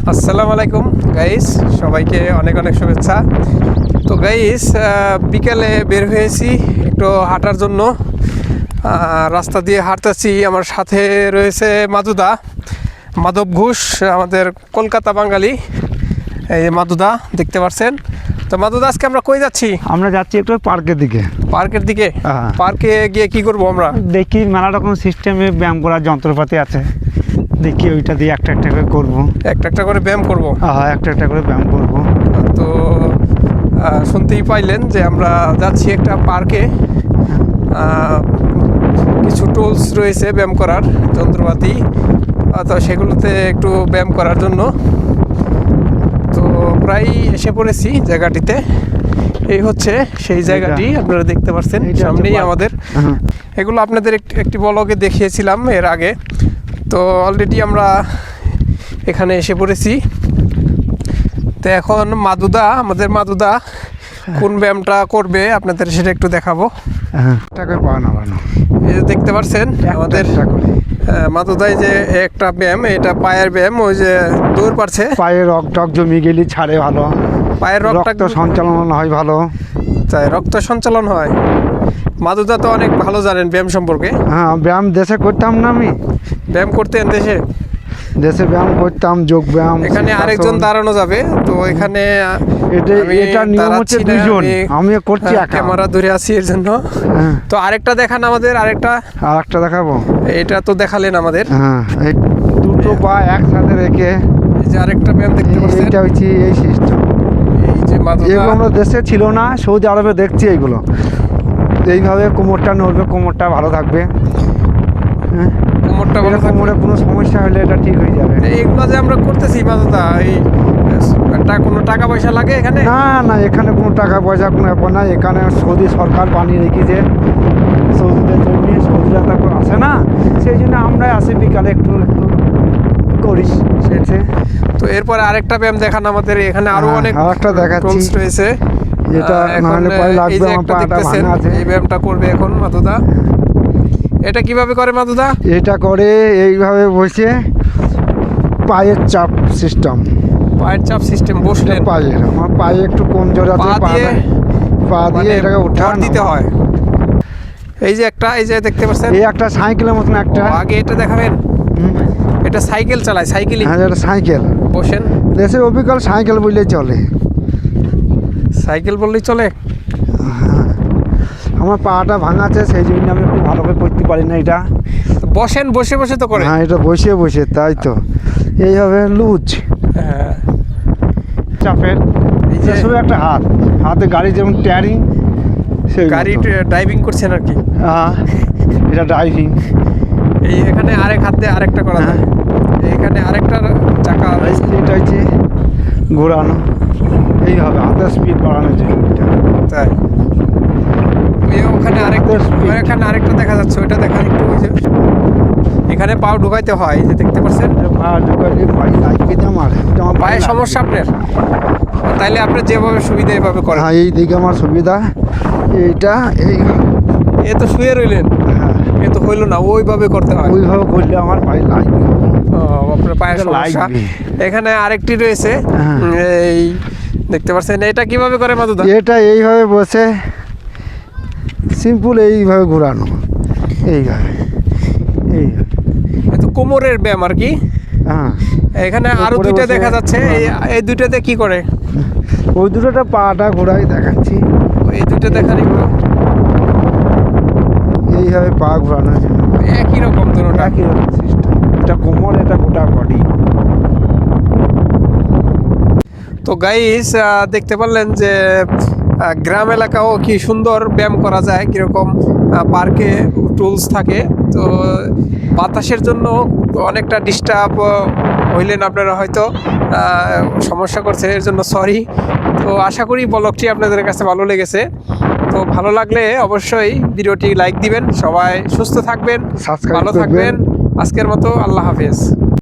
আসসালামু আলাইকুম গাইস, সবাইকে অনেক অনেক শুভেচ্ছা। তো গাইস, বিকেলে বের হয়েছি একটু হাঁটার জন্য। রাস্তা দিয়ে হাঁটতেছি, আমার সাথে রয়েছে মাধব ঘোষ, আমাদের কলকাতা বাঙালি। এই মাদুদা দেখতে পাচ্ছেন। তো মাদুদা, আজকে আমরা কই যাচ্ছি? আমরা যাচ্ছি একটু পার্কের দিকে। পার্কের দিকে? হ্যাঁ। পার্কে গিয়ে কি করব আমরা? দেখি মেলা রকম সিস্টেমে ব্যায়াম করার যন্ত্রপাতি আছে, দেখি ওইটা দিয়ে একটা একটা করে করবো। একটা করে ব্যায়াম করব? হ্যাঁ, একটা করে ব্যায়াম করবো। তো শুনতেই পাইলেন যে আমরা যাচ্ছি একটা পার্কে। কিছু টুলস রয়েছে ব্যায়াম করার যন্ত্রপাতি, তো সেগুলোতে একটু ব্যায়াম করার জন্য। তো প্রায় এসে পড়েছি জায়গাটিতে। এই হচ্ছে সেই জায়গাটি, আপনারা দেখতে পাচ্ছেন সামনেই আমাদের। এগুলো আপনাদের একটি ব্লগে দেখিয়েছিলাম এর আগে। তো অলরেডি আমরা এখানে এসে পড়েছি। তো এখন আমাদের মাদুদা কোন ব্যায়ামটা করবে আপনাদের সেটা একটু দেখাবো। এই যে দেখতে পাচ্ছেন আমাদের মাদুদাই যে একটা ব্যায়াম, এটা পায়ের ব্যায়াম। ওই যে দৌড় পারছে, পায়ে রক্ত জমি গেলে ছাড়ে ভালো, পায়ের রক্ত সঞ্চালন হয় ভালো। তাই রক্ত সঞ্চালন হয়। মাদুদা তো অনেক ভালো জানেন ব্যায়াম সম্পর্কে। হ্যাঁ, ব্যায়াম দেশে করতাম না, আমি ব্যায়াম করতেন দেশে ব্যায়াম করতাম, যোগ ব্যায়াম। এখানে আরেকজন দাঁড়ানো যাবে, তো এখানে এটা নিয়ম হচ্ছে দুইজন, আমি করছি একা, ক্যামেরা ধরে আছি এর জন্য। তো আরেকটা দেখান আমাদের, আরেকটা দেখাবো। এটা তো দেখালেন আমাদের। হ্যাঁ, এই দুটো পা একসাথে রেখে এই যে আরেকটা ব্যায়াম দেখতে পাচ্ছেন, এটা হচ্ছে এই সিস্টেম। এই যে এগুলো আমরা দেশে ছিল না, সৌদি আরবে দেখছি এইগুলো। এইভাবে কোমরটা নড়বে, কোমরটা ভালো থাকবে। কোমরটা ভালো থাকবে, কোমরে কোনো সমস্যা হলে এটা ঠিক হয়ে যাবে। এইগুলো যে আমরা করতেছি মাদুদা, এই কোনো টাকা পয়সা লাগে এখানে? না, এখানে কোনো টাকা পয়সা কোনো ব্যাপার না। এখানে সৌদি সরকার বানিয়ে রেখেছে সৌদিদের জন্য, সৌদিরা তো আসে না, সেই জন্য আমরাই আসি বিকালে একটু করি সেটা। তো এরপরে আরেকটা ব্যায়াম দেখান আমাদের। এখানে আরো অনেক আরেকটা দেখাচ্ছি রয়েছে। এটা নাহলে পরে লাগবে, আমার পাটা ভাঙা আছে। এই ব্যায়ামটা করবে এখন মাদুদা। এটা কিভাবে করে মাদুদা? এটা করে এইভাবে বসে, পায়ের চাপ সিস্টেম। পায়ের চাপ সিস্টেম বসলে পায়ের, আমার পায়ে একটু কমজোর আছে, পা দিয়ে এটাকে উঠান দিতে হয়। এই যে দেখতে পাচ্ছেন, এই একটা সাইকেলের মতন একটা। আগে এটা দেখাবেন। এটা সাইকেল চালায়, সাইকেলই। হ্যাঁ, এটা সাইকেল। বসেন, দেশের অবিকল সাইকেল বললেই চলে। সাইকেল বললেই চলে। আমার পাটা ভাঙা আছে, সেই জন্য আমি একটু ভালো করে করতে পারি না এটা। বসেন, বসে বসে তো করে। হ্যাঁ, এটা বসে তাই তো। এইভাবে লুজ চাপের। এই যে শুধু একটা হাতে গাড়ি যেমন ট্যারিং, সেই গাড়ি ড্রাইভিং করছেন আর কি। হ্যাঁ, এটা ড্রাইভিং। এই এখানে আরেক হাত দিয়ে আরেকটা করা যায়, এখানে আরেকটা চাকা। এটা হচ্ছে ঘোরানো, এইভাবে হাতের স্পিড বাড়ানোর জন্য। তাই ওখানে আরেকটা দেখা যাচ্ছে, ওইটা দেখান একটু। ওই যে এখানে পাও ঢুকাইতে হয়, যে দেখতে পাচ্ছেন। আমার পায়ে সমস্যা আপনার, তাইলে আপনার যেভাবে সুবিধা এভাবে করেন। হ্যাঁ, এই দিকে আমার সুবিধা। এইটা এ তো শুয়ে রইলেন। হ্যাঁ, এ তো হইলো না, ওইভাবে করতে হয়। ওইভাবে করলে আমার পায়ে লাগবে। আপনার পায়ে সমস্যা। এখানে আরেকটি রয়েছে, এই দেখতে পাচ্ছেন। এটা কিভাবে করে মাদুদা? এটা এইভাবে বসে সিম্পল, এইভাবে ঘোরানো, এইভাবে। এ তো কোমরের ব্যায়াম আর কি। হ্যাঁ, এখানে আরো দুইটা দেখা যাচ্ছে, এই দুইটাতে কি করে? ওই দুটোটা পাটা ঘোরাই দেখাচ্ছি। এই দুইটা দেখান একটু। এইভাবে পা ঘোরানোর জন্য একই রকম দুটোটা, একই রকম সিস্টেম। এটা কোমর, এটা গোটা বডি। তো গাইস, দেখতে পারলেন যে গ্রাম এলাকাও কি সুন্দর ব্যায়াম করা যায়, কীরকম পার্কে টুলস থাকে। তো বাতাসের জন্য অনেকটা ডিস্টার্ব হইলেন আপনারা, হয়তো সমস্যা করছে, এর জন্য সরি। তো আশা করি ব্লগটি আপনাদের কাছে ভালো লেগেছে। তো ভালো লাগলে অবশ্যই ভিডিওটি লাইক দিবেন। সবাই সুস্থ থাকবেন, ভালো থাকবেন। আজকের মতো আল্লাহ হাফেজ।